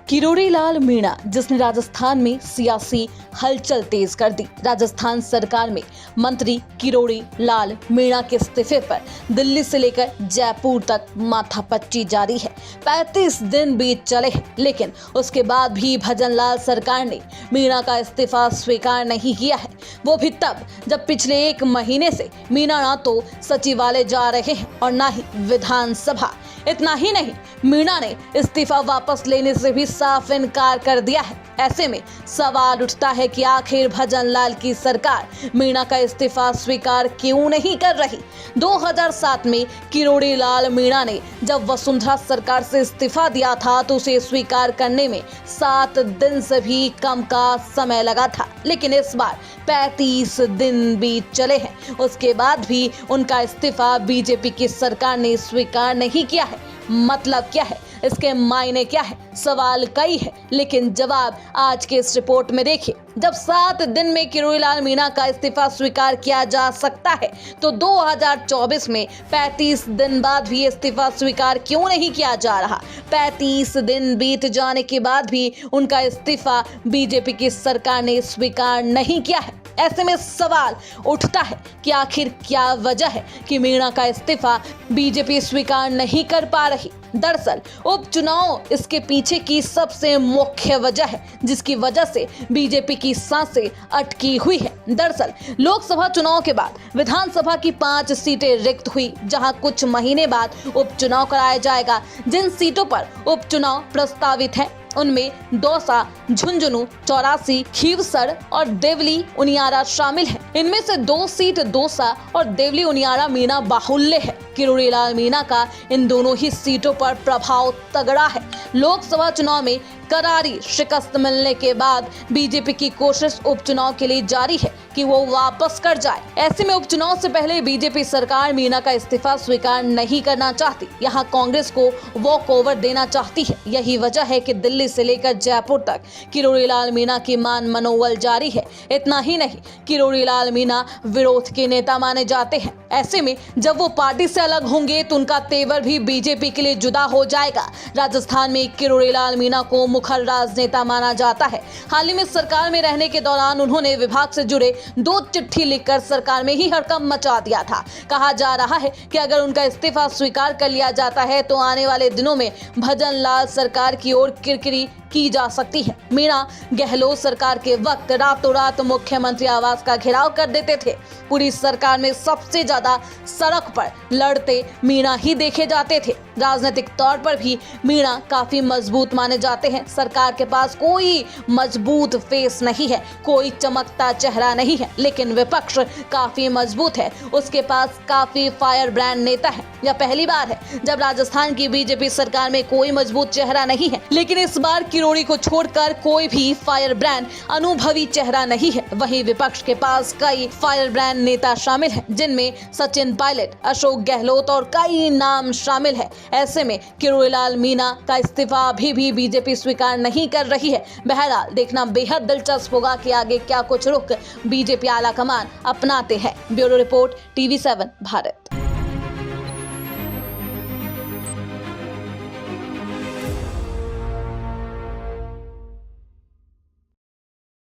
किरोड़ी लाल मीणा, जिसने राजस्थान में सियासी हलचल तेज कर दी। राजस्थान सरकार में मंत्री किरोड़ी लाल मीणा के इस्तीफे पर दिल्ली से लेकर जयपुर तक माथापच्ची जारी है। 35 दिन बीत चले हैं, लेकिन उसके बाद भी भजनलाल सरकार ने मीणा का इस्तीफा स्वीकार नहीं किया है। वो भी तब जब पिछले 1 महीने से मीणा ना तो सचिवालय जा रहे हैं और ना ही विधानसभा। इतना ही नहीं, मीणा ने इस्तीफा वापस लेने से भी साफ इनकार कर दिया है। ऐसे में सवाल उठता है कि आखिर भजनलाल की सरकार मीणा का इस्तीफा स्वीकार क्यों नहीं कर रही। 2007 में किरोड़ी लाल मीणा ने जब वसुंधरा सरकार से इस्तीफा दिया था तो उसे स्वीकार करने में 7 दिन से भी कम का समय लगा था, लेकिन इस बार 35 दिन बीत चले हैं। उसके बाद भी उनका इस्तीफा बीजेपी की सरकार ने स्वीकार नहीं किया है। मतलब क्या है, इसके मायने क्या है? सवाल कई है, लेकिन जवाब आज के इस रिपोर्ट में देखिए। जब 7 दिन में किरोड़ी लाल मीणा का इस्तीफा स्वीकार किया जा सकता है, तो 2024 में 35 दिन बाद भी इस्तीफा स्वीकार क्यों नहीं किया जा रहा? 35 दिन बीत जाने के बाद भी उनका इस्तीफा बीजेपी की सरकार ने स्वीकार नहीं किया है। ऐसे में सवाल उठता है कि आखिर क्या वजह है कि मीणा का इस्तीफा बीजेपी स्वीकार नहीं कर पा रही। दरअसल उपचुनाव इसके पीछे की सबसे मुख्य वजह है, जिसकी वजह से बीजेपी की सांसें अटकी हुई है। दरअसल लोकसभा चुनाव के बाद विधानसभा की 5 सीटें रिक्त हुई, जहां कुछ महीने बाद उपचुनाव कराया जाएगा। जिन सीटों पर उपचुनाव प्रस्तावित है उनमें दौसा, झुंझुनू, चौरासी, खीवसर और देवली उनियारा शामिल हैं। इनमें से 2 सीट दौसा और देवली उनियारा मीणा बाहुल्य है। किरोड़ी लाल मीणा का इन दोनों ही सीटों पर प्रभाव तगड़ा है। लोकसभा चुनाव में करारी शिकस्त मिलने के बाद बीजेपी की कोशिश उपचुनाव के लिए जारी है कि वो वापस कर जाए। ऐसे में उपचुनाव से पहले बीजेपी सरकार मीणा का इस्तीफा स्वीकार नहीं करना चाहती। यहाँ कांग्रेस को वॉक ओवर देना चाहती है। यही वजह है कि दिल्ली से लेकर जयपुर तक किरोड़ी लाल मीणा की मान मनोबल जारी है। इतना ही नहीं, किरोड़ी लाल मीणा विरोध के नेता माने जाते हैं। ऐसे में जब वो पार्टी से अलग होंगे तो उनका तेवर भी बीजेपी के लिए जुदा हो जाएगा। राजस्थान में किरोड़ी लाल मीणा को मुखर राजनेता माना जाता है। हाल ही में सरकार में रहने के दौरान उन्होंने विभाग से जुड़े 2 चिट्ठी लिखकर सरकार में ही हड़कंप मचा दिया था। कहा जा रहा है कि अगर उनका इस्तीफा स्वीकार कर लिया जाता है तो आने वाले दिनों में भजनलाल सरकार की ओर किरकिरी की जा सकती है। मीणा गहलोत सरकार के वक्त रातों रात मुख्यमंत्री आवास का घेराव कर देते थे। पूरी सरकार में सबसे ज्यादा सड़क पर लड़ते मीणा ही देखे जाते थे। राजनीतिक तौर पर भी मीणा काफी मजबूत माने जाते हैं। सरकार के पास कोई मजबूत फेस नहीं है, कोई चमकता चेहरा नहीं है, लेकिन विपक्ष काफी मजबूत है। उसके पास काफी फायर ब्रांड नेता है। यह पहली बार है जब राजस्थान की बीजेपी सरकार में कोई मजबूत चेहरा नहीं है, लेकिन इस बार किरोड़ी को छोड़कर कोई भी फायर ब्रांड अनुभवी चेहरा नहीं है। वहीं विपक्ष के पास कई फायर ब्रांड नेता शामिल हैं, जिनमें सचिन पायलट, अशोक गहलोत और कई नाम शामिल है। ऐसे में किरोड़ी लाल मीणा का इस्तीफा अभी भी बीजेपी स्वीकार नहीं कर रही है। बहरहाल देखना बेहद दिलचस्प होगा कि आगे क्या कुछ रुख बीजेपी आला कमान अपनाते हैं। Bureau report, TV7 Bharat.